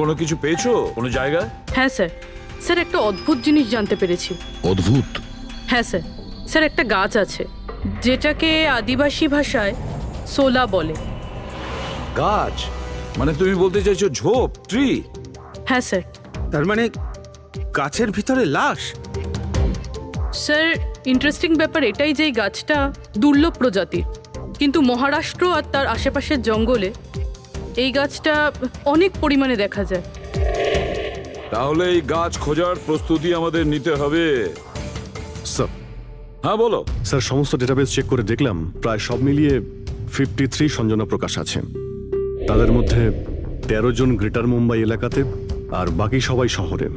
কোনো কিছু পেয়েছো কোনো জায়গা? হ্যাঁ স্যার, স্যার একটা অদ্ভুত জিনিস জানতে পেরেছি। অদ্ভুত? হ্যাঁ স্যার, স্যার একটা গাছ আছে যেটাকে আদিবাসী ভাষায় সোলা বলে। গাছ মানে তুমি বলতে চাইছো ঝোপ, ট্রি? হ্যাঁ স্যার। তার মানে গাছের ভিতরে লাশ? স্যার ইন্টারেস্টিং ব্যাপার এটাই যে এই গাছটা দুর্লভ প্রজাতির, কিন্তু মহারাষ্ট্র আর তার আশেপাশের জঙ্গলে এই গাছটা অনেক পরিমাণে দেখা যায়। তাহলে এই গাছ খোঁজার প্রস্তুতি আমাদের নিতে হবে। স্যার, হ্যাঁ বলো। স্যার সমস্ত ডেটাবেস চেক করে দেখলাম প্রায় সব মিলিয়ে 53 সঞ্জনা প্রকাশ আছে। তাদের মধ্যে 13 জন গ্রেটার মুম্বাই এলাকাতে আর বাকি সবাই শহরে।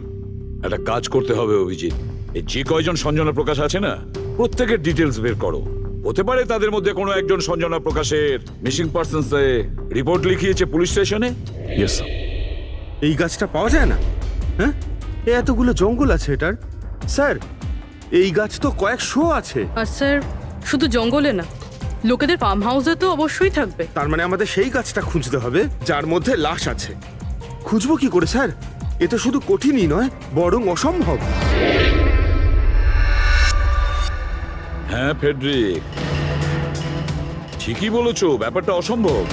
একটা কাজ করতে হবে অভিজিৎ, এই যে কয়জন সঞ্জনা প্রকাশ আছে না প্রত্যেকের ডিটেলস বের করো। হতে পারে তাদের মধ্যে কোনো একজন সঞ্জনা প্রকাশের মিসিং পার্সনসে রিপোর্ট লিখিয়েছে পুলিশ স্টেশনে। Yes sir. এই গাছটা পাওয়া যায় না? হ্যাঁ, এতগুলো জঙ্গল আছে এটার। স্যার এই গাছ তো কয়েকশো আছে। আর স্যার শুধু জঙ্গলে না, লোকেদের ফার্ম হাউসে তো অবশ্যই থাকবে। তার মানে আমাদের সেই গাছটা খুঁজতে হবে যার মধ্যে লাশ আছে। খুঁজবো কি করে স্যার? এ তো শুধু কঠিনই নয়, বরং অসম্ভব। হ্যাঁ ফেডরিক, ঠিকই বলেছো, ব্যাপারটা অসম্ভব।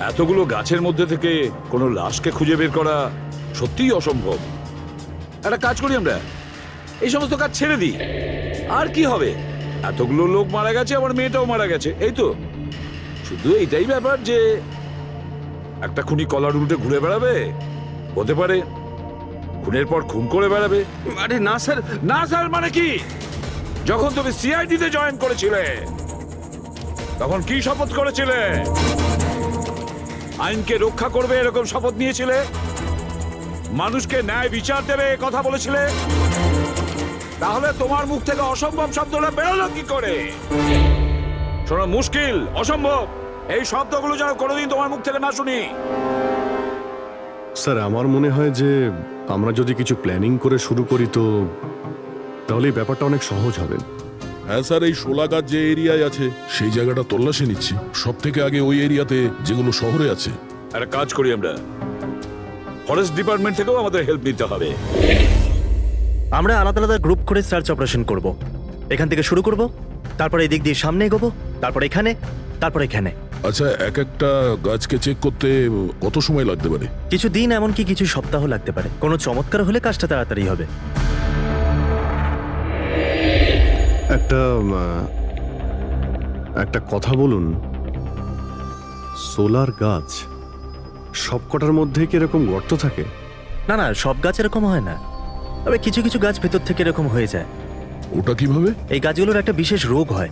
এতগুলো গাছের মধ্যে থেকে কোনো লাশকে খুঁজে বের করা সত্যিই অসম্ভব। একটা কাজ করি আমরা, এই সমস্ত কাজ ছেড়ে দিই। আর কি হবে, এতগুলো লোক মারা গেছে, আমার মেয়েটাও মারা গেছে, এই তো। শুধু এইটাই ব্যাপার যে একটা খুনি কলার উল্টে ঘুরে বেড়াবে, হতে পারে খুনের পর খুন করে বেড়াবে। আরে না স্যার। না স্যার মানে কি? যখন তুমি সিআইডি তে জয়েন করেছিলে তখন কি শপথ করেছিলে? আইনকে রক্ষা করবে এরকম শপথ নিয়েছিলে? মানুষকে ন্যায় বিচার দেবে কথা বলেছিলে? তাহলে তোমার মুখ থেকে অসম্ভব শব্দটা বেরোলো কি করে? শোনো, মুশকিল, অসম্ভব, এই শব্দগুলো যেন কোনোদিন তোমার মুখ থেকে না শুনি। স্যার আমার মনে হয় যে আমরা যদি কিছু প্ল্যানিং করে শুরু করি তো তাহলে এই ব্যাপারটা অনেক সহজ হবে। হ্যাঁ স্যার, এই শোলা গাছ যে এরিয়ায় আছে সেই জায়গাটা তল্লাশি নিচ্ছি। সব থেকে আগে ওই এরিয়াতে যেগুলো শহরে আছে। একটা কাজ করি আমরা, ফরেস্ট ডিপার্টমেন্ট থেকেও আমাদের হেল্প নিতে হবে। আমরা আলাদা আলাদা গ্রুপ করে সার্চ অপারেশন করব। এখান থেকে শুরু করব, তারপর এই দিক দিয়ে সামনে এগোবো, তারপর এখানে, তারপর এখানে। আচ্ছা, এক একটা গাছকে চেক করতে কত সময় লাগতে পারে? কিছু দিন, এমনকি কিছু সপ্তাহ লাগতে পারে। কোনো চমৎকার হলে কাজটা তাড়াতাড়ি হবে। একটা কথা বলুন, সোলার গাছ সবকটার মধ্যে কি এরকম গর্ত থাকে? না না, সব গাছ এরকম হয় না, তবে কিছু কিছু গাছ ভেতর থেকে এরকম হয়ে যায়। ওটা কিভাবে? এই গাছগুলোর একটা বিশেষ রোগ হয়,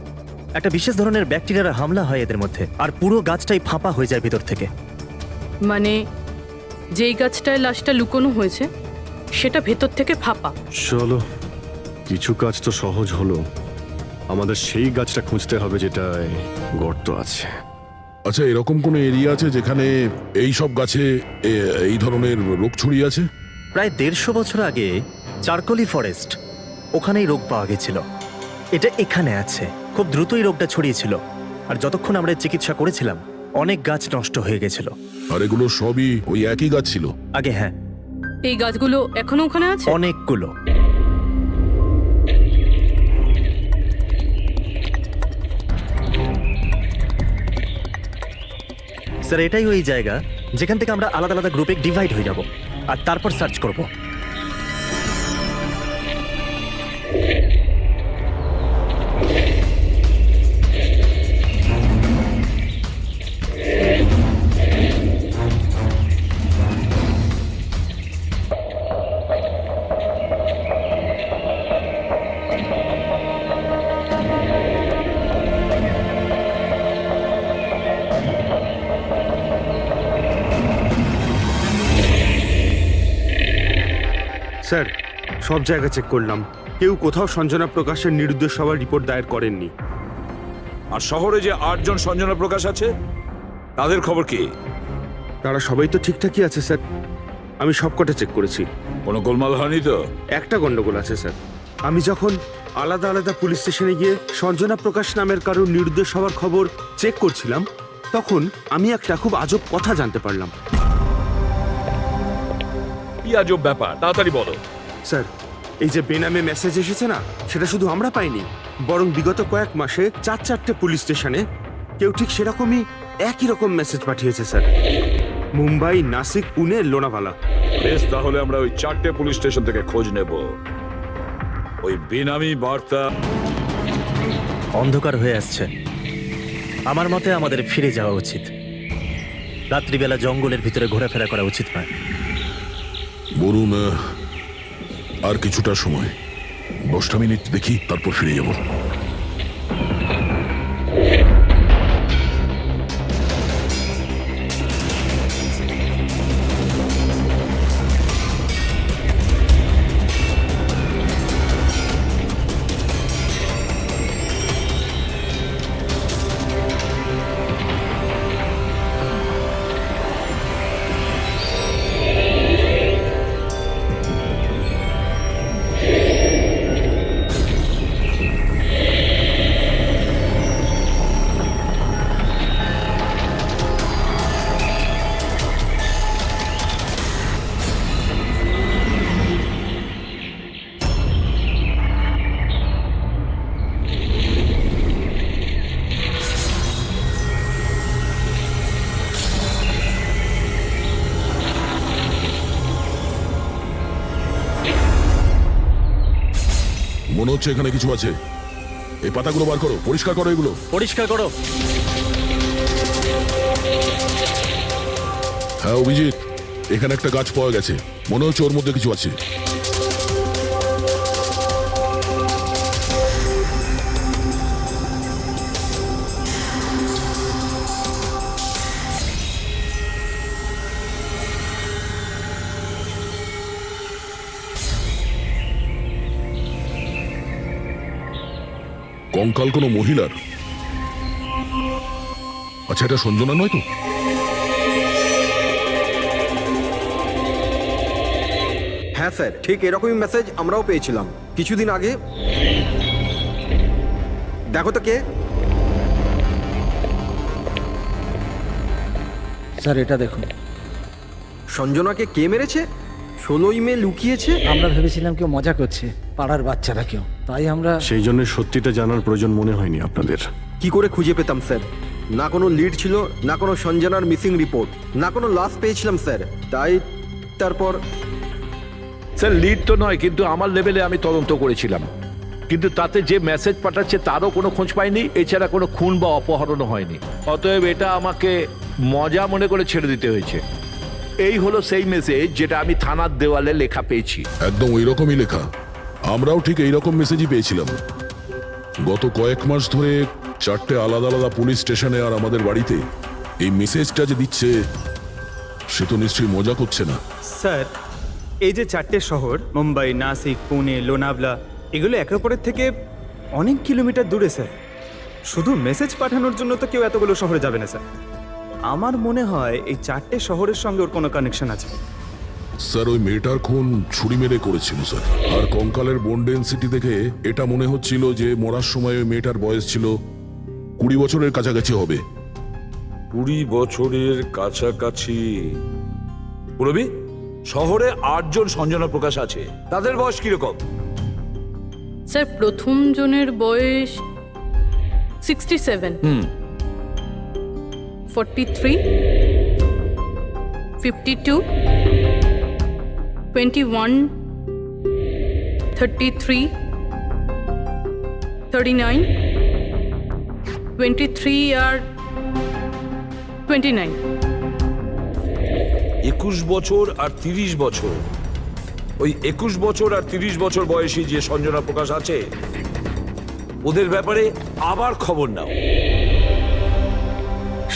একটা বিশেষ ধরনের ব্যাকটেরিয়ার হামলা হয় এদের মধ্যে, আর পুরো গাছটাই ফাঁপা হয়ে যায় ভেতর থেকে। মানে যেই গাছটায় লাশটা লুকোনো হয়েছে সেটা ভেতর থেকে ফাঁপা। চলো, কিছু কাজ তো সহজ হলো, আমাদের সেই গাছটা খুঁজতে হবে যেটায় গর্ত আছে। আচ্ছা, এরকম কোনো এরিয়া আছে যেখানে এই সব গাছে এই ধরনের রোগ ছড়িয়ে আছে? প্রায় 150 বছর আগে চারকোলি ফরেস্ট, ওখানেই রোগ পাওয়া গেছিল। এটা এখানে আছে। খুব দ্রুতই রোগটা ছড়িয়েছিল, আর যতক্ষণ আমরা এর চিকিৎসা করেছিলাম অনেক গাছ নষ্ট হয়ে গেছিল। আর এগুলো সবই ওই একই গাছ ছিল? আগে হ্যাঁ, এই গাছগুলো এখনো ওখানে আছে? অনেকগুলো। স্যার এটাই ওই জায়গা যেখান থেকে আমরা আলাদা আলাদা গ্রুপে ডিভাইড হয়ে যাব আর তারপর সার্চ করব। স্যার সব জায়গা চেক করলাম, কেউ কোথাও সঞ্জনা প্রকাশের নিরুদ্দেশ হওয়ার রিপোর্ট দায়ের করেননি। আর শহরে যে 8 জন সঞ্জনা প্রকাশ আছে তাদের খবর কি? তারা সবাই তো ঠিকঠাকই আছে স্যার, আমি সবকটা চেক করেছি। কোনো গোলমাল হয়নি তো? একটা গন্ডগোল আছে স্যার। আমি যখন আলাদা আলাদা পুলিশ স্টেশনে গিয়ে সঞ্জনা প্রকাশ নামের কারোর নিরুদ্দেশ হওয়ার খবর চেক করছিলাম, তখন আমি একটা খুব আজব কথা জানতে পারলাম। কি আজব ব্যাপার, তাড়াতাড়ি বলো। স্যার, এই যে বেনামে মেসেজ এসেছে না, সেটা শুধু আমরা পাইনি, বরং বিগত কয়েক মাসে 4-4টে পুলিশ স্টেশনে কেউ ঠিক সেরকমই একই রকম মেসেজ পাঠিয়েছে স্যার। মুম্বাই, নাসিক, পুনে, লোনাভালা। বেশ, তাহলে আমরা ওই 4টে পুলিশ স্টেশন থেকে খোঁজ নেব। ওই বেনামি বার্তা অন্ধকার হয়ে আসছে। আমার মতে আমাদের ফিরে যাওয়া উচিত। রাত্রিবেলা জঙ্গলের ভিতরে ঘোরাফেরা করা উচিত নয়। বলুন, আর কিছুটা সময়, 10টা মিনিট দেখি, তারপর ফিরে যাব। মনে হচ্ছে এখানে কিছু আছে। এই পাতাগুলো বার করো, পরিষ্কার করো এগুলো। পরিষ্কার করো। হ্যাঁ অভিজিৎ, এখানে একটা গাছ পাওয়া গেছে, মনে হচ্ছে ওর মধ্যে কিছু আছে। কঙ্কাল কোনো মহিলার? আচ্ছা, এটা সঞ্জনা নয় তো? হ্যাঁ স্যার, ঠিক এরকমই মেসেজ আমরাও পেয়েছিলাম কিছুদিন আগে। দেখো তো কে। স্যার এটা দেখুন। সঞ্জনাকে কে মেরেছে? 16ই মে লুকিয়েছে। আমরা ভেবেছিলাম কেউ মজা করছে, পাড়ার বাচ্চারা কেউ, তাই আমরা সেই জন্য সত্যিটা জানার প্রয়োজন মনে হয়নি আপনাদের। কি করে খুঁজে পেতাম স্যার? না কোনো লিড ছিল, না কোনো সঞ্জনার মিসিং রিপোর্ট, না কোনো লাশ পেয়েছিলাম স্যার। তাই তারপর স্যার, লিড তো নয়, কিন্তু আমার লেভেলে আমি তদন্ত করেছিলাম, কিন্তু তাতে যে মেসেজ পাঠাচ্ছে তারও কোনো খোঁজ পাইনি। এছাড়া কোনো খুন বা অপহরণও হয়নি। অতএব এটা আমাকে মজা মনে করে ছেড়ে দিতে হয়েছে। এই হলো সেই মেসেজ যেটা আমি থানার দেওয়ালে লেখা পেয়েছি। একদম ওই রকমই লেখা। আমরাও ঠিক এইরকম মেসেজই পেয়েছিলাম। গত কয়েক মাস ধরে 4টে আলাদা আলাদা পুলিশ স্টেশনে আর আমাদের বাড়িতে এই মেসেজটা যে দিচ্ছে, সে তো নিশ্চয়ই মজা করছে না। স্যার, এই যে 4টে শহর, মুম্বাই, নাসিক, পুনে, লোনাভলা, এগুলো একে অপরের থেকে অনেক কিলোমিটার দূরে স্যার। শুধু মেসেজ পাঠানোর জন্য তো কেউ এতগুলো শহরে যাবে না স্যার। আমার মনে হয় এই 4টে শহরের সঙ্গে ওর কোনো কানেকশন আছে। স্যার, ওই মেয়েটার খুন ছুরি মেরে করেছিল স্যার। আর কঙ্কালের বোন ডেন্সিটি দেখে এটা মনে হচ্ছিল যে মরার সময় ওই মেয়েটার বয়স ছিল 20 বছরের কাছাকাছি হবে। 20 বছরের কাছাকাছি। পুরবি, শহরে 8 জন সঞ্জনা প্রকাশ আছে, তাদের বয়স কিরকম? স্যার, প্রথম জনের বয়স 67, 43, 52, 21, 33, 39, 23 আর 29। 21 বছর আর 30 বছর। ওই 21 বছর আর 30 বছর বয়সী যে সঞ্জনা প্রকাশ আছে, ওদের ব্যাপারে আবার খবর নাও।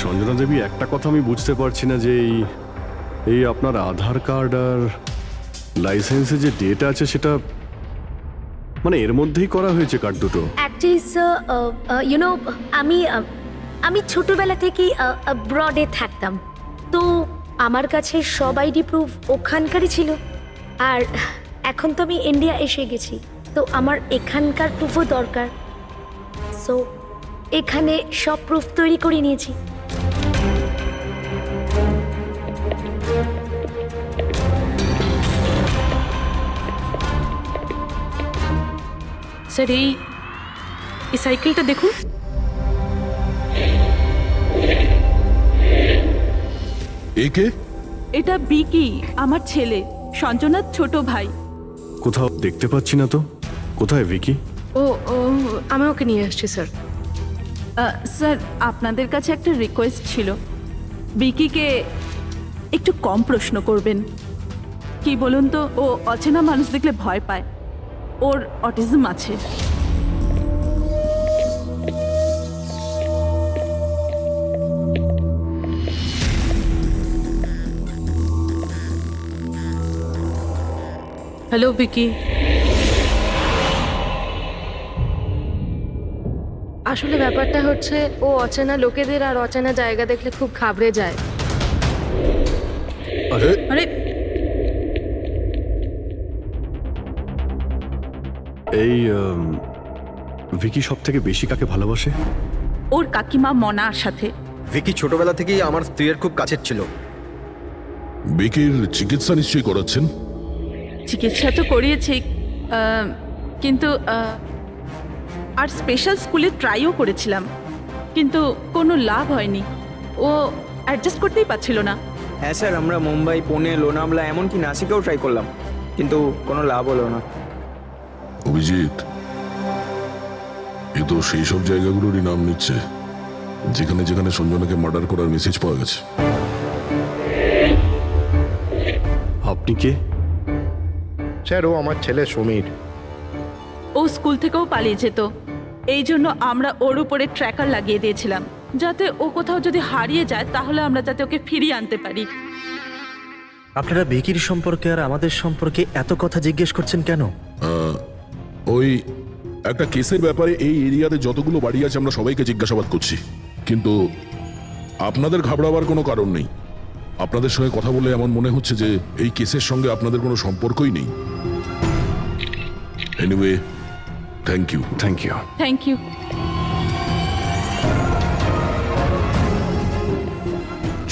সঞ্জনা দেবী, একটা কথা আমি বুঝতে পারছি না যে এই আপনার আধার কার্ড আর লাইসেন্সে যে ডেট আছে সেটা মানে এর মধ্যেই করা হয়েছে কার্ড দুটো। অ্যাকচুয়ালি স্যার, ইউনো আমি ছোটবেলা থেকেই ব্রডে থাকতাম, তো আমার কাছে সব আইডি প্রুফ ওখানকারই ছিল। আর এখন তো আমি ইন্ডিয়া এসে গেছি, তো আমার এখানকার প্রুফও দরকার। সো এখানে সব প্রুফ তৈরি করে নিয়েছি। স্যার এই সাইকেলটা দেখুন। একে এটা বিকি, আমার ছেলে, সঞ্জনার ছোট ভাই। কোথাও দেখতে পাচ্ছি না তো। কোথায় ভিকি? ও ও আমি ওকে নিয়ে আসছি স্যার। স্যার, আপনাদের কাছে একটা রিকোয়েস্ট ছিল, বিকিকে একটু কম প্রশ্ন করবেন। কি বলুন তো, ও অচেনা মানুষ দেখলে ভয় পায়, ওর অটিজম আছে। হ্যালো ভিকি। আসলে ব্যাপারটা হচ্ছে ও অচেনা লোকেদের আর অচেনা জায়গা দেখলে খুব ঘাবড়ে যায়। আরে আরে এই ভিকি সব থেকে বেশি কাকে ভালোবাসে? ওর কাকিমা মনার সাথে। ভিকি ছোটবেলা থেকেই আমার স্ত্রীর খুব কাছের ছিল। বিকির চিকিৎসা নিশ্চয়ই করাচ্ছেন। চিকিৎসা তো করিয়েছি, কিন্তু আর স্পেশাল স্কুলে ট্রাইও করেছিলাম, কিন্তু কোনো লাভ হয়নি। ও অ্যাডজাস্ট করতেই পারছিল না। হ্যাঁ স্যার, আমরা মুম্বাই, পুনে, লোনাভলা, এমনকি নাসিকেও ট্রাই করলাম, কিন্তু কোনো লাভ হলো না। অভিজিৎ, এ তো সেই সব জায়গাগুলোরই নাম নিচ্ছে যেখানে যেখানে সঞ্জনাকে মার্ডার করার মেসেজ পাওয়া গেছে। আপনি কে? স্যার, ও আমার ছেলে সমীর। ও স্কুল থেকেও পালিয়ে যেত, এই জন্য আমরা ওর উপরে ট্র্যাকার লাগিয়ে দিয়েছিলাম, যাতে ও কোথাও যদি হারিয়ে যায় তাহলে আমরা যাতে ওকে ফিরিয়ে আনতে পারি। আপনারা বিকির সম্পর্কে আর আমাদের সম্পর্কে এত কথা জিজ্ঞেস করছেন কেন? ওই একটা কেসের ব্যাপারে এই এরিয়াতে যতগুলো বাড়ি আছে আমরা সবাইকে জিজ্ঞাসাবাদ করছি, কিন্তু আপনাদের ঘাবড়াবার কোনো কারণ নেই। আপনাদের সঙ্গে কথা বলে এমন মনে হচ্ছে যে এই কেসের সঙ্গে আপনাদের কোনো সম্পর্কই নেই। Anyway, thank you. Thank you. Thank you.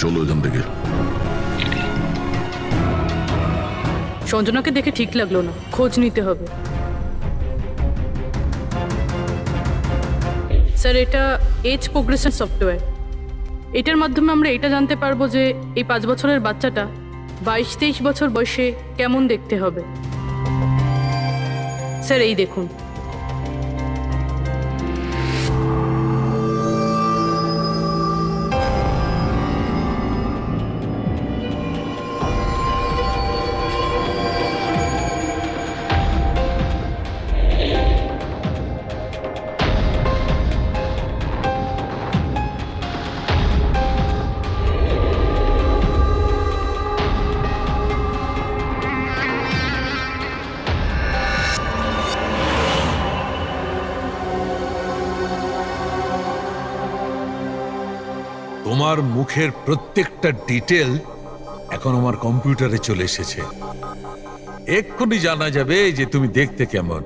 চলো এখান থেকে। সঞ্জনাকে দেখে ঠিক লাগলো না, খোঁজ নিতে হবে। স্যার এটা এজ প্রোগ্রেশন সফটওয়্যার, এটার মাধ্যমে আমরা এটা জানতে পারবো যে এই 5 বছরের বাচ্চাটা 22-23 বছর বয়সে কেমন দেখতে হবে। স্যার এই দেখুন। তোমার মুখের প্রত্যেকটা ডিটেল এখন আমার কম্পিউটারে চলে এসেছে। এক্ষুনি জানা যাবে যে তুমি দেখতে কেমন।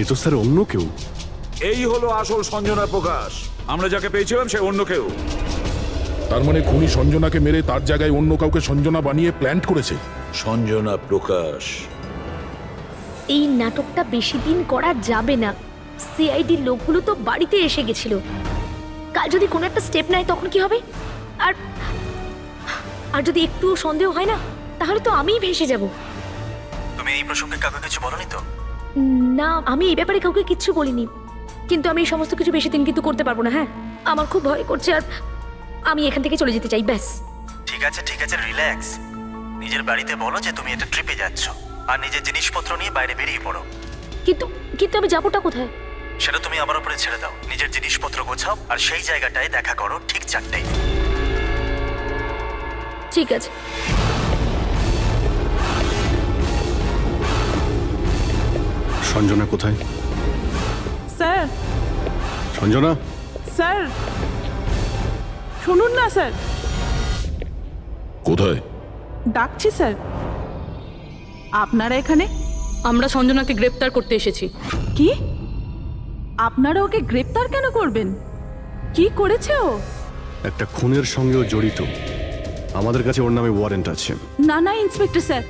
এ তো স্যার অন্য কেউ। এই হলো আসল সঞ্জনা প্রকাশ। আমরা যাকে পেয়েছিলাম সে অন্য কেউ। তার মানে খুনি সঞ্জনাকে মেরে তার জায়গায় অন্য কাউকে সঞ্জনা বানিয়ে প্ল্যান্ট করেছে। সঞ্জনা প্রকাশ। এই নাটকটা বেশি দিন করা যাবে না। সিআইডি লোকগুলো তো বাড়িতে এসে গেছিল, কাল যদি কোনো একটা স্টেপ নেয় তখন কি হবে? আর আর যদি একটুও সন্দেহ হয় না, তাহলে তো আমিই ভেসে যাব। তুমি এই প্রসঙ্গে কাউকে কিছু বলনি তো? না, আমি এই ব্যাপারে কাউকে কিচ্ছু বলিনি, কিন্তু আমি এই সমস্ত কিছু বেশি দিন কিন্তু করতে পারবো না। হ্যাঁ, আমার খুব ভয় করছে আর আমি এখান থেকে চলে যেতে চাই, ব্যাস। ঠিক আছে ঠিক আছে, রিল্যাক্স। নিজের বাড়িতে বলো যে তুমি এটা ট্রিপে যাচ্ছ আর নিজের জিনিসপত্র নিয়ে বাইরে বেরিয়ে পড়ো। কিন্তু কিন্তু আমি যাবোটা কোথায়? সেটা তুমি আমার উপরে ছেড়ে দাও। নিজের জিনিসপত্র গোছাও আর সেই জায়গাটায় দেখা করো ঠিক 4টায়। ঠিক আছে। সঞ্জনা কোথায়? স্যার, সঞ্জনা, স্যার শুনুন না স্যার, কোথায়? ডাকছি স্যার। আপনারা এখানে? আমরা সঞ্জনাকে গ্রেপ্তার করতে এসেছি। কি? আপনারা ওকে গ্রেপ্তার কেন করবেন? কি করেছে ও? একটা খুনের সঙ্গেও জড়িত। আমাদের কাছে ওর নামে ওয়ারেন্ট আছে। না না ইন্সপেক্টর স্যার,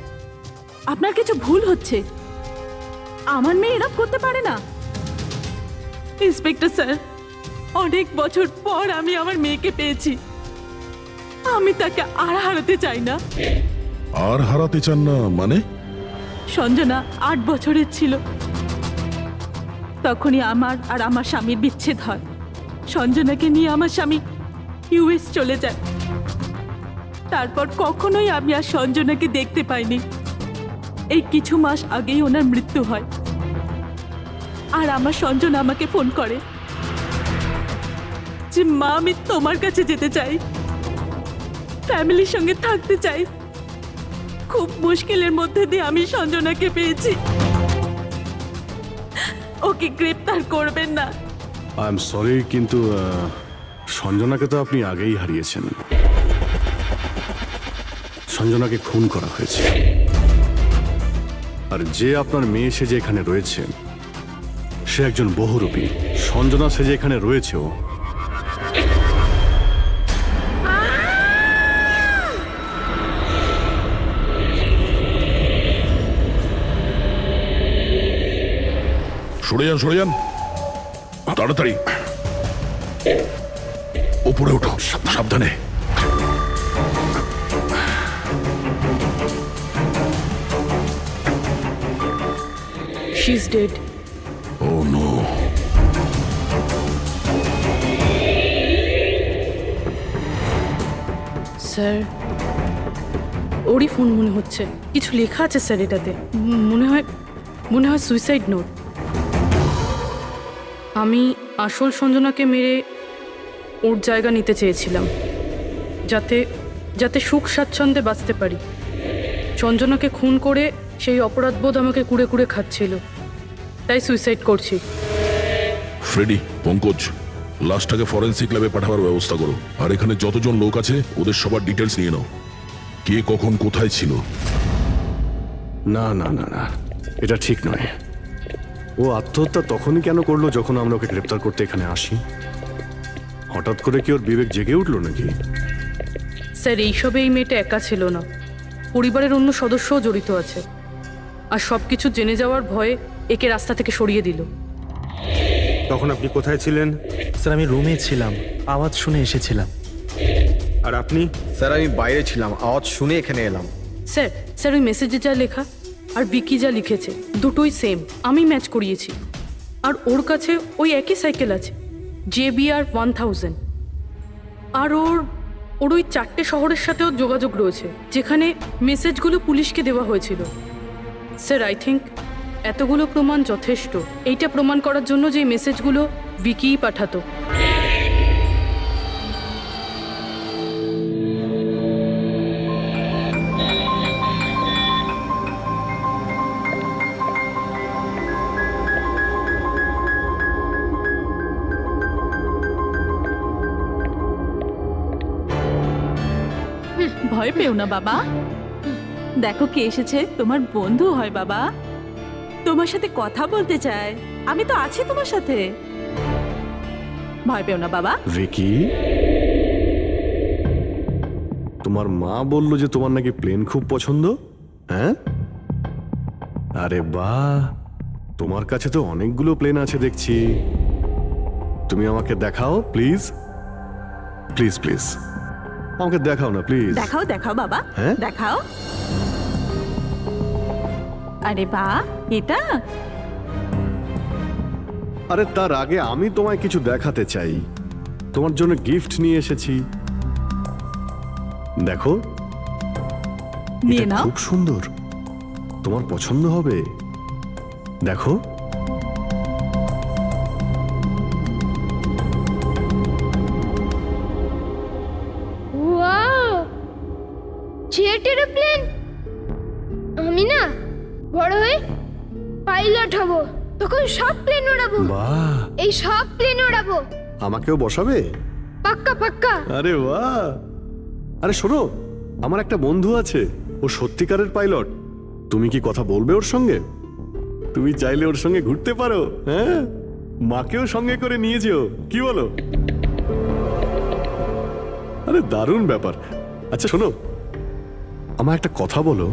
আপনার কিছু ভুল হচ্ছে। আমার মেয়ে এরকম করতে পারে না। ইন্সপেক্টর স্যার, অনেক বছর পর আমি আমার মেয়েকে পেয়েছি। আমি তাকে আর হারাতে চাই না। আর হারাতে চান না মানে? সঞ্জনা 8 বছরের ছিল, তখনই আমার আর আমার স্বামীর বিচ্ছেদ হয়। সঞ্জনাকে নিয়ে আমার স্বামী ইউএস চলে যায়। তারপর কখনোই আমি আর সঞ্জনাকে দেখতে পাইনি। এই কিছু মাস আগেই ওনার মৃত্যু হয়। আর আমার সঞ্জনা আমাকে ফোন করে যে মা, আমি তোমার কাছে যেতে চাই, ফ্যামিলির সঙ্গে থাকতে চাই। খুব মুশকিলের মধ্যে দিয়ে আমি সঞ্জনাকে পেয়েছি। ওকে গ্রেপ্তার করবেন না। আই এম সরি, কিন্তু সঞ্জনাকে তো আপনি আগেই হারিয়েছেন। সঞ্জনাকে খুন করা হয়েছে। আর যে আপনার মেয়ে সেজে এখানে রয়েছে সে একজন বহুরূপী। সঞ্জনা সেজে এখানে রয়েছেও। সরে যান, সরে যান, তাড়াতাড়ি উপরে ওঠো, সাবধানে। She is dead. Oh no. Sir, ওরই ফোন মনে হচ্ছে। কিছু লেখা আছে স্যার এটাতে। মনে হয় সুইসাইড নোট। আমি আসল সঞ্জনাকে মেরে ওর জায়গা নিতে চেয়েছিলাম, যাতে সুখ স্বাচ্ছন্দ্যে বাঁচতে পারি। সঞ্জনাকে খুন করে সেই অপরাধবোধ আমাকে কুড়ে কুড়ে খাচ্ছিল, তাই সুইসাইড করছি। ফ্রেডি, পঙ্কজ, লাশটাকে ফরেন্সিক ল্যাবে পাঠাবার ব্যবস্থা করো। আর এখানে যতজন লোক আছে ওদের সবার ডিটেলস নিয়ে নাও। কে কখন কোথায় ছিল। না না না না, এটা ঠিক নয়। ও আত্মহত্যা তখনই কেন করলো যখন আমরা ওকে গ্রেপ্তার করতে এখানে আসি? হঠাৎ করে কি ওর বিবেক জেগে উঠলো নাকি? স্যার, এইসবে এই মেয়েটা একা ছিল না, পরিবারের অন্য সদস্যও জড়িত আছে। আর সব কিছু জেনে যাওয়ার ভয়ে একে রাস্তা থেকে সরিয়ে দিল। তখন আপনি কোথায় ছিলেন? স্যার আমি রুমে ছিলাম, আওয়াজ শুনে এসেছিলাম। আর আপনি? স্যার আমি বাইরে ছিলাম, আওয়াজ শুনে এখানে এলাম। স্যার ওই মেসেজে যা লেখা আর বিকি যা লিখেছে দুটোই সেম। আমি ম্যাচ করিয়েছি। আর ওর কাছে ওই একই সাইকেল আছে, JBR 1000। আর ওর ওই 4টে শহরের সাথেও যোগাযোগ রয়েছে যেখানে মেসেজগুলো পুলিশকে দেওয়া হয়েছিল। স্যার, আই থিঙ্ক এতগুলো প্রমাণ যথেষ্ট এইটা প্রমাণ করার জন্য যে এই মেসেজগুলো বিকিই পাঠাতো। ভয় পেও না বাবা, দেখো কে এসেছে। তোমার বন্ধু হয় বাবা, তোমার সাথে কথা বলতে চায়। আমি তো আছি তোমার সাথে, ভয় পেও না বাবা। ভিকি, তোমার মা বললো যে তোমার নাকি প্লেন খুব পছন্দ। হ্যাঁ, আরে বাহ, তোমার কাছে তো অনেকগুলো প্লেন আছে দেখছি। তুমি আমাকে দেখাও প্লিজ, প্লিজ প্লিজ আমাকে দেখাও না প্লিজ। দেখাও দেখাও বাবা, হ্যাঁ? দেখাও। আরে বাহ, এটা? আরে তার আগে আমি তোমায় কিছু দেখাতে চাই। তোমার জন্য গিফট নিয়ে এসেছি, দেখো। নিয়ে এটা নাও। খুব সুন্দর, তোমার পছন্দ হবে, দেখো। Wow, jet aeroplane? আমি না বড় হয়ে পাইলট হব, তখন সব প্লেন ওড়াবো, বাহ, এই সব প্লেন ওড়াবো, আমাকেও বসাবে? পাক্কা পাক্কা। আরে বাহ! আরে শোনো, আমার একটা বন্ধু আছে, ও সত্যিকারের পাইলট। তুমি কি কথা বলবে ওর সঙ্গে? তুমি চাইলে ওর সঙ্গে ঘুরতে পারো, হ্যাঁ? মাকেও সঙ্গে করে নিয়ে যেও, কি বলো? আরে দারুণ ব্যাপার। আচ্ছা শোনো, আমার একটা কথা বলো,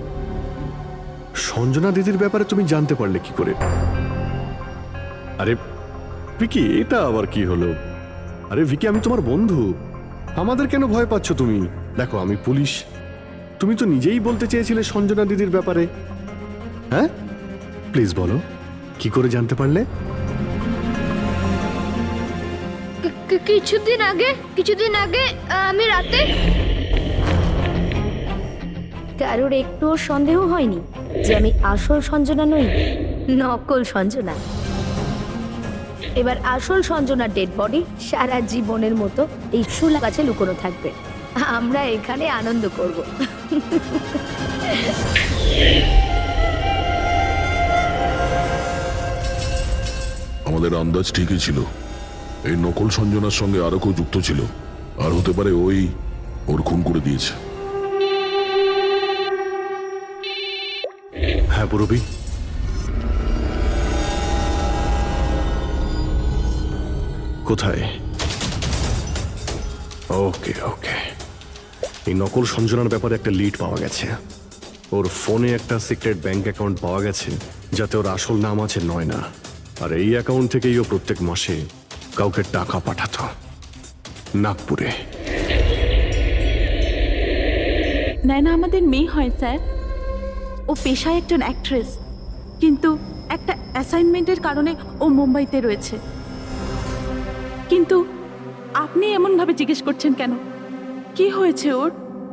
সঞ্জনা দিদির ব্যাপারে তুমি জানতে পারলে কি করে? আরে ভিকি, এটা আবার কি হলো? আরে ভিকি, আমি তোমার বন্ধু, আমাদের কেন ভয় পাচ্ছ তুমি? দেখো আমি পুলিশ, তুমি তো নিজেই বলতে চেয়েছিলে সঞ্জনা দিদির ব্যাপারে, হ্যাঁ? প্লিজ বলো, কি করে জানতে পারলে? কিছুদিন আগে আমি রাতে। কারোর একটুও সন্দেহ হয়নি যে আমি আসল সঞ্জনা নই, নকল সঞ্জনা। এবার আসল সঞ্জনার ডেড বডি সারা জীবনের মতো এই শুলা গাছে লুকোনো থাকবে, আমরা এখানে আনন্দ করব। আমাদের আন্দাজ ঠিকই ছিল, এই নকল সঞ্জনার সঙ্গে আরো কেউ যুক্ত ছিল, আর হতে পারে ওই ওর খুন করে দিয়েছে। হ্যাঁ পুরবি, কোথায়? ওকে ওকে, এই নকল সঞ্জনার ব্যাপারে একটা লিড পাওয়া গেছে। ওর ফোনে একটা সিক্রেট ব্যাংক অ্যাকাউন্ট পাওয়া গেছে, যাতে ওর আসল নাম আছে নয়না, আর এই অ্যাকাউন্ট থেকেই ও প্রত্যেক মাসে কাউকে টাকা পাঠাতো নাগপুরে। নয়না আমাদের মেয়ে হয় স্যার, ও পেশায় একজন অ্যাক্ট্রেস, কিন্তু একটা অ্যাসাইনমেন্টের কারণে ও মুম্বাইতে রয়েছে। কিন্তু আপনি এমনভাবে জিজ্ঞেস করছেন কেন? কি হয়েছে ওর?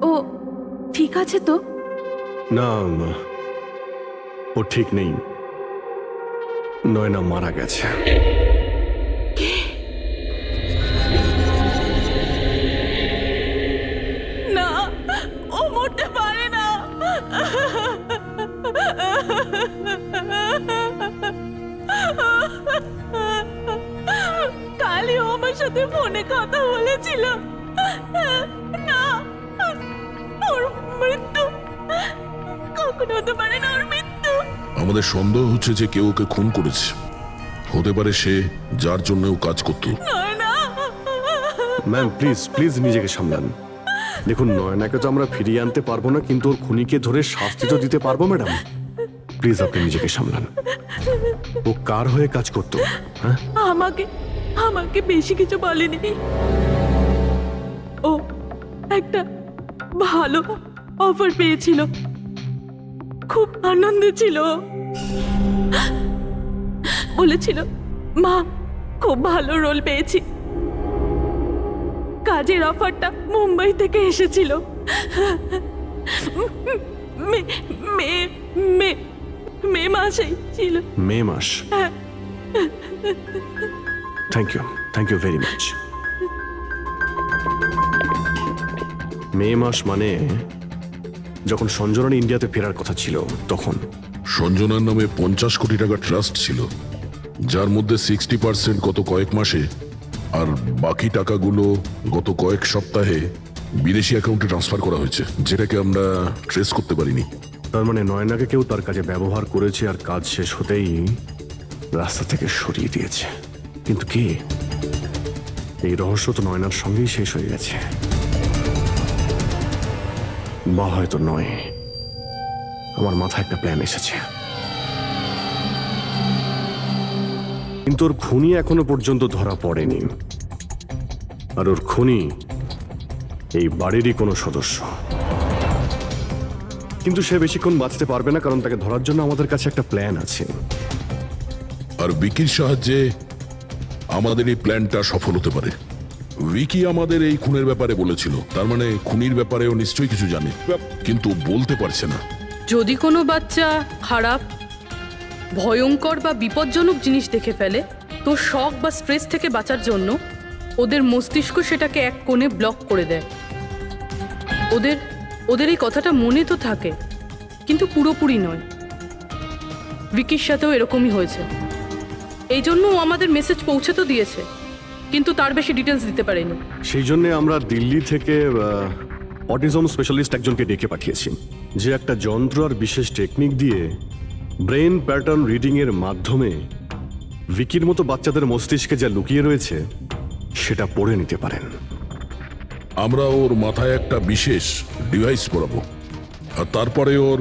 ও ঠিক আছে তো? না, ও ঠিক নেই, নয়না মারা গেছে। না, ও মরতে পারে না। কালই ও আমার সাথে ফোনে কথা বলেছিল। না, ওর মৃত্যু কখনো হতে পারে না, ওর মৃত্যু। আমাদের সন্দেহ হচ্ছে যে কেউ ওকে খুন করেছে, হতে পারে সে যার জন্য ও কাজ করত। ম্যাম প্লিজ প্লিজ নিজেকে সামলান। দেখুন, নয়নাকে তো আমরা ফিরিয়ে আনতে পারবো না, কিন্তু ওর খুনিকে ধরে শাস্তি তো দিতে পারবো ম্যাডাম। প্লিজ আপনি নিজেকে সামলান। ও কার হয়ে কাজ করতো? হ্যাঁ, আমাকে বেশি কিছু বলেনি। ও একটা ভালো অফার পেয়েছিল, খুব আনন্দে ছিল। বলেছিল, মা খুব ভালো রোল পেয়েছি। কাজের অফারটা মুম্বাই থেকে এসেছিল। মে মাসেই ছিল। মে মাস? Thank you very much. মে মাস মানে যখন সঞ্জনার ইন্ডিয়াতে ফেরার কথা ছিল তখন। সঞ্জনার নামে 50 কোটি টাকা ট্রাস্ট ছিল, যার মধ্যে 60% গত কয়েক মাসে, আর বাকি টাকাগুলো গত কয়েক সপ্তাহে বিদেশি অ্যাকাউন্টে ট্রান্সফার করা হয়েছে, যেটাকে আমরা ট্রেস করতে পারিনি। তার মানে নয়নাকে কেউ তার কাজে ব্যবহার করেছে, আর কাজ শেষ হতেই রাস্তা থেকে সরিয়ে দিয়েছে। কিন্তু কে? এই রহস্য তো নয়নার সঙ্গেই শেষ হয়ে গেছে, বা হয়তো নয়। আমার মাথায় একটা প্ল্যান এসেছে, কিন্তু ওর খুনি এখনো পর্যন্ত ধরা পড়েনি, আর ওর খুনি এই বাড়িরই কোনো সদস্য। কিন্তু সে বেশিক্ষণ বাঁচতে পারবে না, কারণ তাকে ধরার জন্য আমাদের কাছে একটা প্ল্যান আছে। আর বিকির সাহায্যে আমাদের এই প্ল্যানটা সফল হতে পারে। উইকি আমাদের এই খুনের ব্যাপারে বলেছিল, তার মানে খুনির ব্যাপারেও নিশ্চয়ই কিছু জানে, কিন্তু বলতে পারছে না। যদি কোনো বাচ্চা খারাপ, ভয়ঙ্কর বা বিপজ্জনক জিনিস দেখে ফেলে, তো শক বা স্ট্রেস থেকে বাঁচার জন্য ওদের মস্তিষ্ক সেটাকে এক কোণে ব্লক করে দেয়। ওদের ওদের এই কথাটা মনে তো থাকে, কিন্তু পুরোপুরি নয়। ভিকির সাথেও এরকমই হয়েছে। এই জন্য ও আমাদের মেসেজ পৌঁছে তো দিয়েছে, কিন্তু তার বেশি ডিটেলস দিতে পারেনি। সেই জন্য আমরা দিল্লি থেকে অটিজম স্পেশালিস্ট একজনকে ডেকে পাঠিয়েছি, যে একটা যন্ত্র আর বিশেষ টেকনিক দিয়ে ব্রেন প্যাটার্ন রিডিং এর মাধ্যমে ভিকির মতো বাচ্চাদের মস্তিষ্কে যা লুকিয়ে রয়েছে সেটা পড়ে নিতে পারেন। আমরা ওর মাথায় একটা বিশেষ ডিভাইস পরাবো, আর তারপরে ওর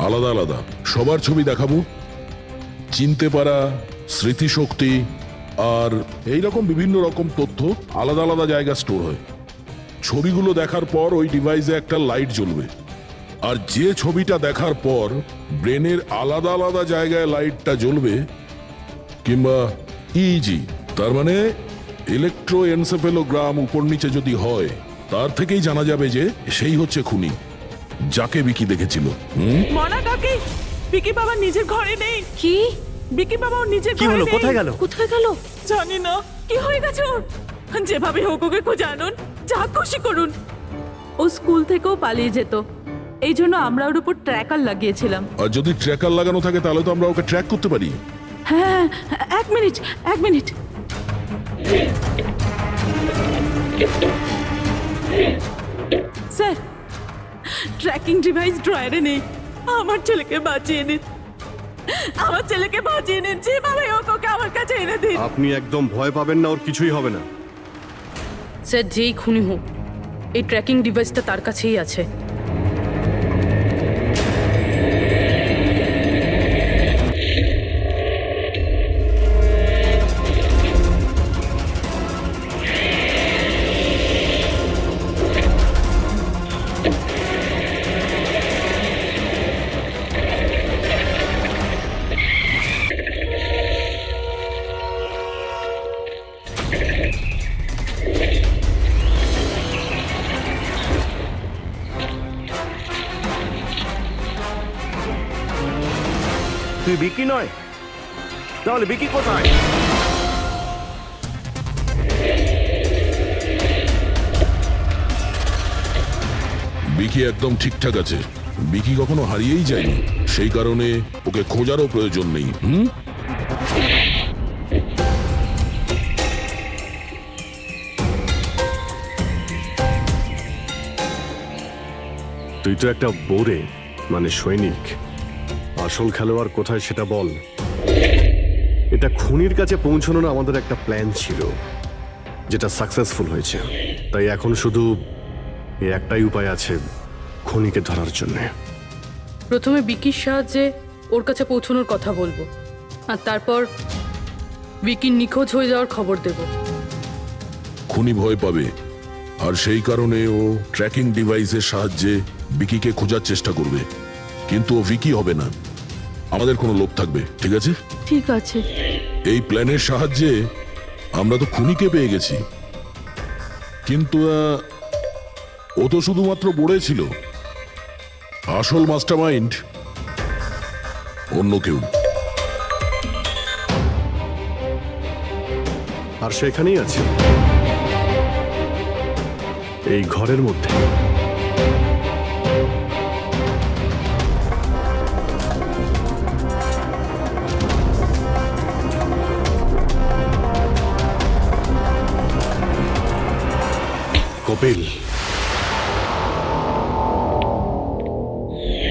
আলাদা আলাদা সবার ছবি দেখাবো। চিনতে পারা, স্মৃতিশক্তি আর এইরকম বিভিন্ন রকম তথ্য আলাদা আলাদা জায়গা স্টোর হয়। ছবিগুলো দেখার পর ওই ডিভাইসে একটা লাইট জ্বলবে, আর যে ছবিটা দেখার পর ব্রেনের আলাদা আলাদা জায়গায় লাইটটা জ্বলবে, কিংবা ইজি তার মানে ইলেকট্রোএনসেফেলোগ্রাম উপর নিচে যদি হয়, তার থেকেই জানা যাবে যে সেই হচ্ছে খুনি, যাকে বিকি দেখেছিল। মনা কাকি, বিকি বাবা নিজের ঘরে নেই। কি? বিকি বাবা ওর নিজের কি ঘরে হলো? নেই। কোথায় গেল? কোথায় গেল? জানি না কি হয়ে গেছে ওর। যেভাবে হোক ওকে খুঁজে আনুন, যা খুশি করুন। ও স্কুল থেকেও পালিয়ে যেত, এই জন্য আমরা ওর উপর ট্র্যাকার লাগিয়েছিলাম। আর যদি ট্র্যাকার লাগানো থাকে তাহলে তো আমরা ওকে ট্র্যাক করতে পারি। হ্যাঁ, এক মিনিট। স্যার, ট্র্যাকিং ডিভাইস ড্রয়ারে নেই। আমার ছেলেকে বাঁচিয়ে নিন, যেভাবে হোক ওকে আমার কাছে এনে দিন। আপনি একদম ভয় পাবেন না, ওর কিছুই হবে না। স্যার, যেই খুনি হোক, এই ট্র্যাকিং ডিভাইসটা তার কাছেই আছে। তুই বিকি নয়? তাহলে বিকি কোথায়? বিকি একদম ঠিকঠাক আছে। বিকি কখনো হারিয়েই যায়নি, সেই কারণে ওকে খোঁজারও প্রয়োজন নেই। তুই তো একটা বোরে, মানে সৈনিক। আসল খেলোয়াড় কোথায় সেটা বল। এটা খুনির কাছে পৌঁছানোর আমাদের একটা প্ল্যান ছিল, যেটা সাকসেসফুল হয়েছে। তাই এখন শুধু এই একটাই উপায় আছে খুনিকে ধরার জন্য। প্রথমে বিকির সাহায্যে ওর কাছে পৌঁছানোর কথা বলবো, আর তারপর বিকির নিখোঁজ হয়ে যাওয়ার খবর দেব। খুনি ভয় পাবে, আর সেই কারণে ও ট্র্যাকিং ডিভাইসের সাহায্যে বিকিকে খোঁজার চেষ্টা করবে। কিন্তু ও ভিকি হবে না, আমাদের কোনো লোক থাকবে। ঠিক আছে? ঠিক আছে। এই প্ল্যানের সাহায্যে আমরা তো খুনিকে পেয়ে গেছি, কিন্তু ও তো শুধুমাত্র বোড়ে ছিল। আসল মাস্টারমাইন্ড অন্য কেউ। আর সেখানেই আছে, এই ঘরের মধ্যে। কপিল,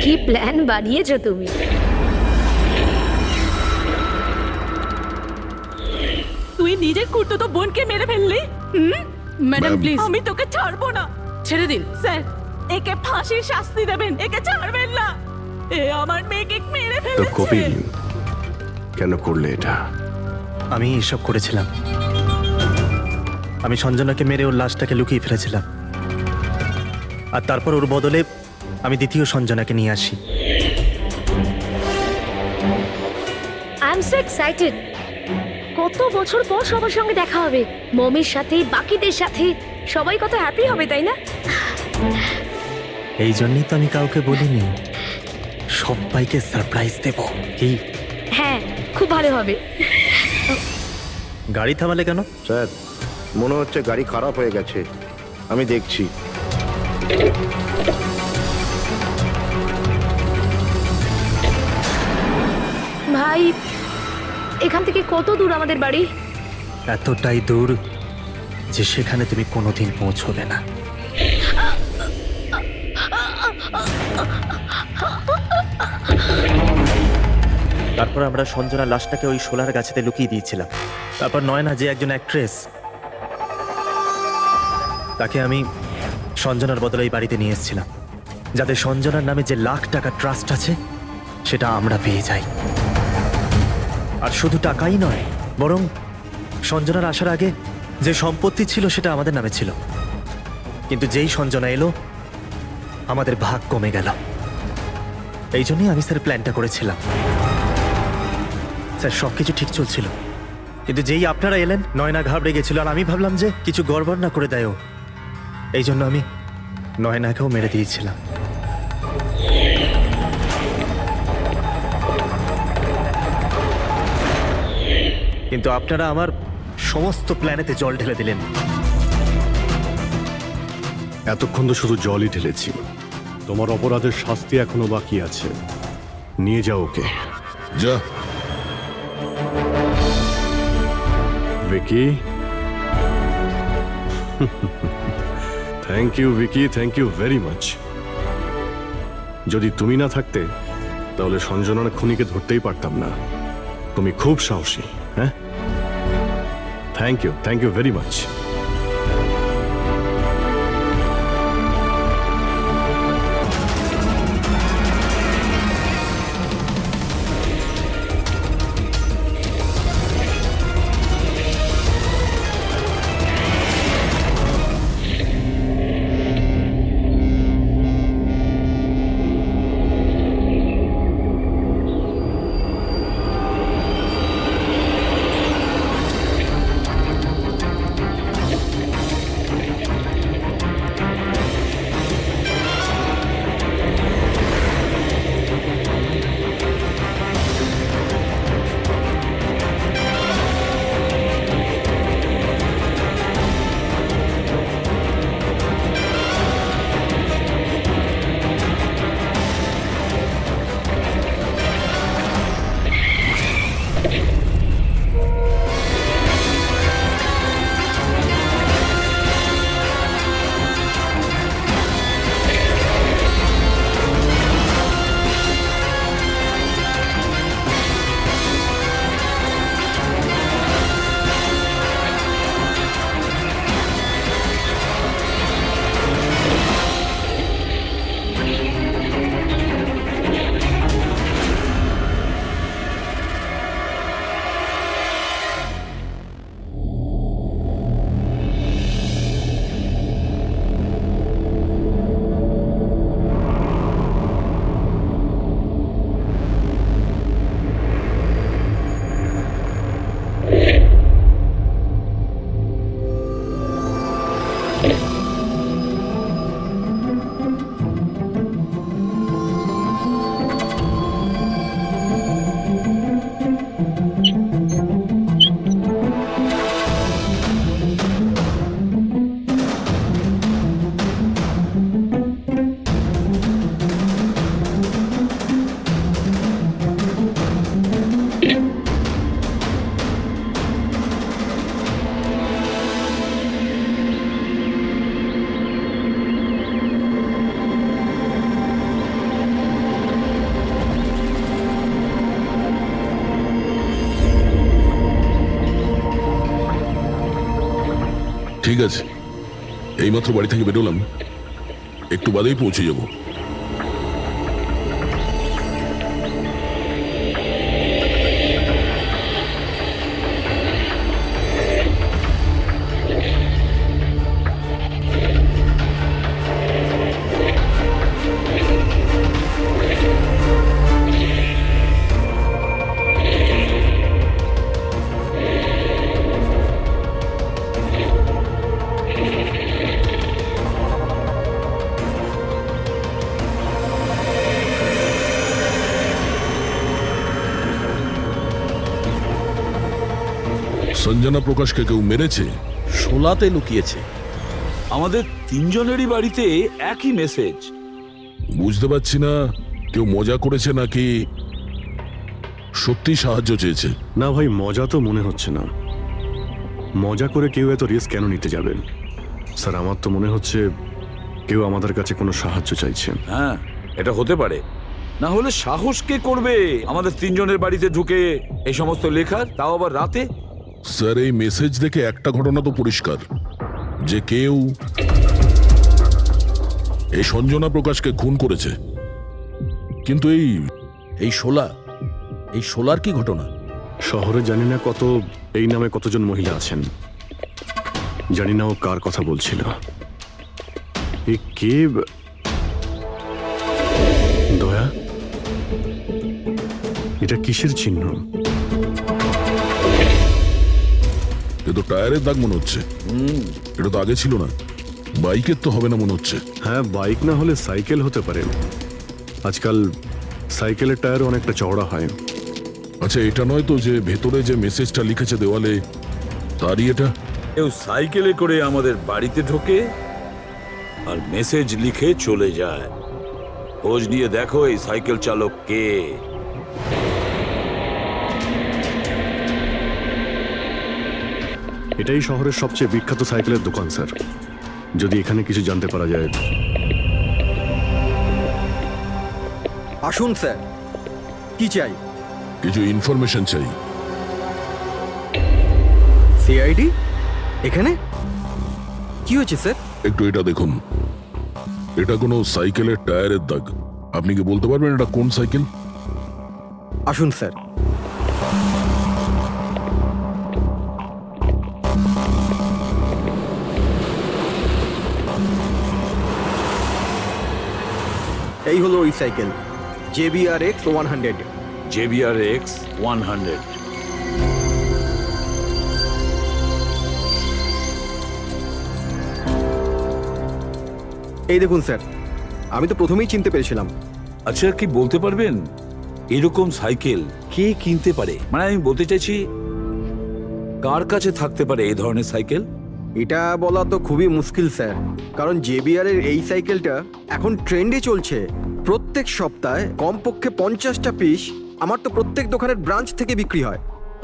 কি প্ল্যান বানিয়েছো তুমি? তুই নিজের কুর্তুতো বোনকে মেরে ফেললি। ম্যাডাম প্লিজ, আমি তোকে ছাড়বো না। ছেড়ে দিন। স্যার, একে ফাঁসির শাস্তি দেবেন, একে ছাড়বেন না। এ আমার মেয়েকে মেরে তো ফেলেছে। কপিল, কেন করলে এটা? আমি এসব করেছিলাম। আমি সঞ্জনাকে মেরে ওর লাশটাকে লুকিয়ে ফেলেছিলাম, আর তারপর ওর বদলে আমি দ্বিতীয় সঞ্জনাকে নিয়ে আসি। I am so excited. কত বছর পর সবার সঙ্গে দেখা হবে, মমির সাথে, বাকিদের সাথে। সবাই কত হ্যাপি হবে, তাই না? এই জন্যই তো আমি কাউকে বলিনি, সবাইকে সারপ্রাইজ দেব। কি? হ্যাঁ, খুব ভালো হবে। গাড়ি থামালে কেন? স্যার, মনে হচ্ছে গাড়ি খারাপ হয়ে গেছে, আমি দেখছি। ভাই, এখান থেকে কত দূর আমাদের বাড়ি? এতটাই দূর যে সেখানে তুমি কোনোদিন পৌঁছবে না। তারপর আমরা সঞ্জনার লাশটাকে ওই শোলার গাছেতে লুকিয়ে দিয়েছিলাম। তারপর নয়না, যে একজন অ্যাক্ট্রেস, তাকে আমি সঞ্জনার বদলে এই বাড়িতে নিয়ে এসেছিলাম, যাতে সঞ্জনার নামে যে লাখ টাকা ট্রাস্ট আছে সেটা আমরা পেয়ে যাই। আর শুধু টাকাই নয়, বরং সঞ্জনার আসার আগে যে সম্পত্তি ছিল সেটা আমাদের নামে ছিল, কিন্তু যেই সঞ্জনা এলো আমাদের ভাগ কমে গেল। এই জন্যই আমি স্যার প্ল্যানটা করেছিলাম। স্যার, সবকিছু ঠিক চলছিল, কিন্তু যেই আপনারা এলেন নয়না ঘাবড়ে গেছিল, আর আমি ভাবলাম যে কিছু গড়বড় না করে দেয় ও। এই জন্য আমি নয়নাকেও মেরে দিয়েছিলাম। কিন্তু আপনারা আমার সমস্ত প্ল্যানেতে জল ঢেলে দিলেন। এতক্ষণ তো শুধু জলই ঢেলেছি। তোমার অপরাধের শাস্তি এখনো বাকি আছে। নিয়ে যাও ওকে। যা। Vicky, thank you Vicky, thank you very much. যদি তুমি না থাকতে তাহলে সঞ্জনার খুনিকে ধরতেই পারতাম না। তুমি খুব সাহসী। হ্যাঁ, থ্যাংক ইউ ভেরি মাচ। ঠিক আছে, এইমাত্র বাড়ি থেকে বেরোলাম, একটু বাদেই পৌঁছে যাব। সঞ্জনা প্রকাশকে কেউ মেরেছে? শোলাতে লুকিয়েছে। আমাদের তিনজনেরই বাড়িতে একই মেসেজ। বুঝতে পারছি না কেউ মজা করেছে নাকি সত্যি সাহায্য চেয়েছে। না ভাই, মজা তো মনে হচ্ছে না। মজা করে কেউ এত রিস্ক কেন নিতে যাবে? স্যার, আমার তো মনে হচ্ছে কেউ আমাদের কাছে কোনো সাহায্য চাইছে। হ্যাঁ, এটা হতে পারে। না হলে সাহস কে করবে আমাদের তিনজনের বাড়িতে ঢুকে এই সমস্ত লেখার, তাও আবার রাতে? স্যার, এই মেসেজ দেখে একটা ঘটনা তো পরিষ্কার, যে কেউ এই সঞ্জনা প্রকাশকে খুন করেছে। কিন্তু এই শোলার কি ঘটনা? শহরে জানি না এই নামে কতজন মহিলা আছেন, জানি না ও কার কথা বলছিল। এ কে? দয়া, এটা কিসের চিহ্ন? এ তো টায়ারের দাগ মনে হচ্ছে। এটা তো আগে ছিল না। বাইকের তো হবে না মনে হচ্ছে। হ্যাঁ, বাইক না হলে সাইকেল হতে পারে। আজকাল সাইকেলের টায়ার অনেকটা চওড়া হয়। আচ্ছা, এটা নয় তো যে ভেতরে যে মেসেজটা লিখেছে দেওয়ালে, তারই এটা? কেউ সাইকেলে করে আমাদের বাড়িতে ঢোকে আর মেসেজ লিখে চলে যায়। খোঁজ নিয়ে দেখো এই সাইকেল চালক কে। এটাই শহরের সবচেয়ে বিখ্যাত সাইকেলের দোকান স্যার। যদি এখানে কিছু জানতে পারা যায়। আসুন স্যার, কি চাই? কিছু ইনফরমেশন চাই। সিআইডি এখানে? কি হয়েছে স্যার? একটু এটা দেখুন। এটা কোনো সাইকেলের টায়ারের দাগ। আপনি কি বলতে পারবেন এটা কোন সাইকেল? আসুন স্যার। এই হলো ওই সাইকেল, JBRX 100। JBRX 100। এই দেখুন স্যার, আমি তো প্রথমেই চিনতে পেরেছিলাম। আচ্ছা, কি বলতে পারবেন এরকম সাইকেল কে কিনতে পারে? মানে আমি বলতে চাইছি, কার কাছে থাকতে পারে এই ধরনের সাইকেল? এটা বলা তো খুবই মুশকিল স্যার, কারণ JBR এর এই সাইকেলটা এখন ট্রেন্ডে চলছে। প্রত্যেক সপ্তাহে কমপক্ষে 50টা পিস আমার তো প্রত্যেক দোকানের ব্রাঞ্চ থেকে বিক্রি হয়।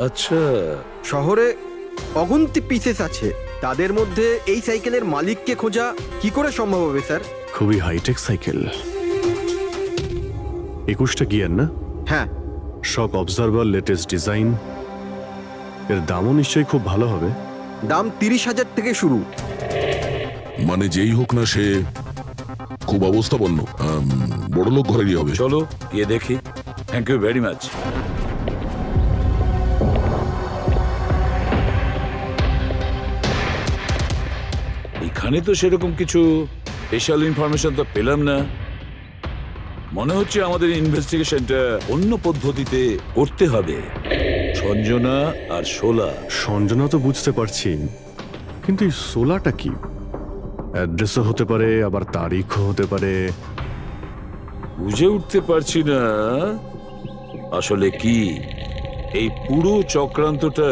আচ্ছা, শহরে অগুন্তি পিসেস আছে, তাদের মধ্যে এই সাইকেলের মালিককে খোঁজা কি করে সম্ভব হবে স্যার? খুবই হাইটেক সাইকেল। 21টা গিয়ার না? হ্যাঁ। শক অবজারভার, লেটেস্ট ডিজাইন। এর দামও নিশ্চয়ই খুব ভালো হবে। দাম 30,000 থেকে শুরু। মানে যেই হোক না সে খুব অবস্থাপন্ন, বড়লোক ঘরেরই হবে। চলো গিয়ে দেখি। Thank you very much. এখানে তো সেরকম কিছু স্পেশাল ইনফরমেশন তো পেলাম না। মনে হচ্ছে আমাদের ইনভেস্টিগেশনটা অন্য পদ্ধতিতে করতে হবে। সঞ্জনা আর শোলা। সঞ্জনা তো বুঝতে পারছি, কিন্তু এই সোলাটা কি? অ্যাড্রেসও হতে পারে, আবার তারিখও হতে পারে। বুঝে উঠতে পারছি না আসলে কি এই পুরো চক্রান্তটা